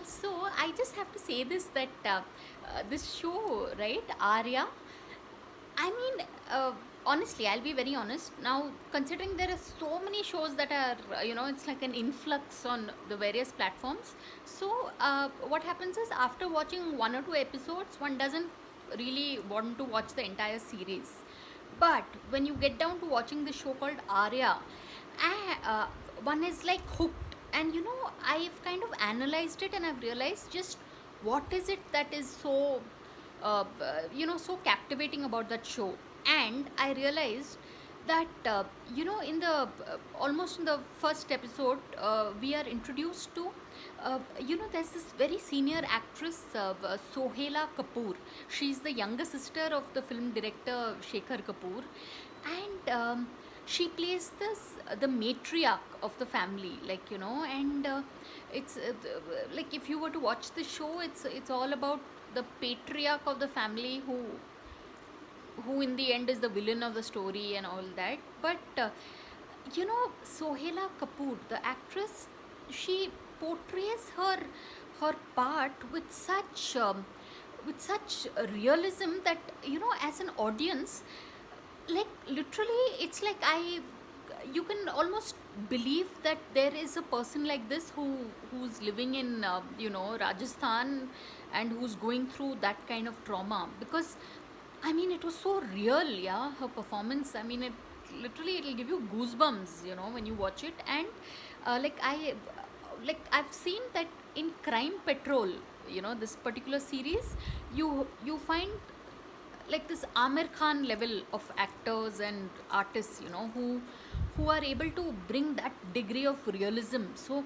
So I just have to say this, that this show, right, Arya, I mean, honestly, I'll be very honest. Now, considering there are so many shows that are, it's like an influx on the various platforms. So, what happens is after watching one or two episodes, one doesn't really want to watch the entire series. But when you get down to watching the show called Arya, one is like hooked. And I've kind of analyzed it and I've realized just what is it that is so so captivating about that show. And I realized that in the almost in the first episode, we are introduced to there's this very senior actress, Sohela Kapoor. She's the younger sister of the film director Shekhar Kapoor. And she plays the matriarch of the family, and it's like, if you were to watch the show, it's all about the patriarch of the family, who in the end is the villain of the story and all that. But Sohela Kapoor, the actress, she portrays her part with such realism that, as an audience, like, literally, it's like, you can almost believe that there is a person like this who's living in Rajasthan, and who's going through that kind of trauma. Because I mean, it was so real, yeah, her performance. I mean, it'll give you goosebumps, when you watch it. And I've seen that in Crime Patrol, this particular series, you find like this Amir Khan level of actors and artists, who are able to bring that degree of realism. So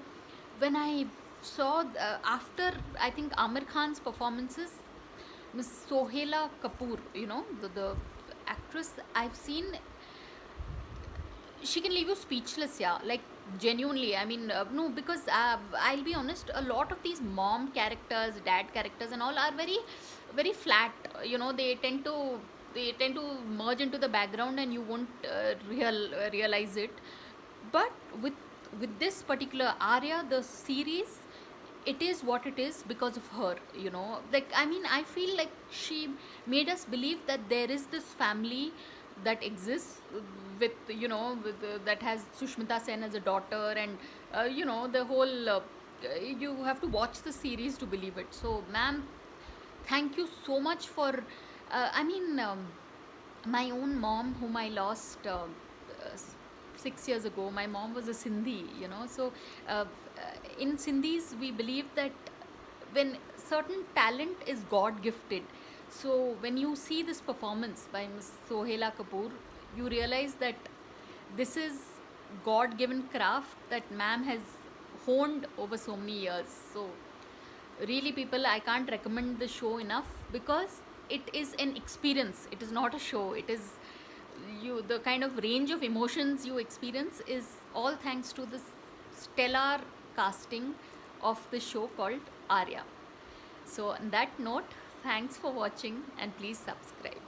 when I saw, after, I think, Amir Khan's performances, Miss Sohela Kapoor, the actress I've seen, she can leave you speechless, yeah, like, genuinely. I mean, no, because I'll be honest, a lot of these mom characters, dad characters and all are very, very flat. They tend to merge into the background, and you won't realize it. But with this particular Arya, the series, it is what it is because of her. Like, I mean, I feel like she made us believe that there is this family that exists, that has Sushmita Sen as a daughter. And the whole, you have to watch the series to believe it. So, ma'am, thank you so much for, I mean, my own mom, whom I lost 6 years ago. My mom was a Sindhi, so in Sindhis, we believe that when certain talent is God gifted. So when you see this performance by Miss Sohela Kapoor, you realize that this is God given craft that ma'am has honed over so many years. So really, people, I can't recommend the show enough, because it is an experience. It is not a show. It is, the kind of range of emotions you experience is all thanks to this stellar casting of the show called Arya. So on that note, thanks for watching, and please subscribe.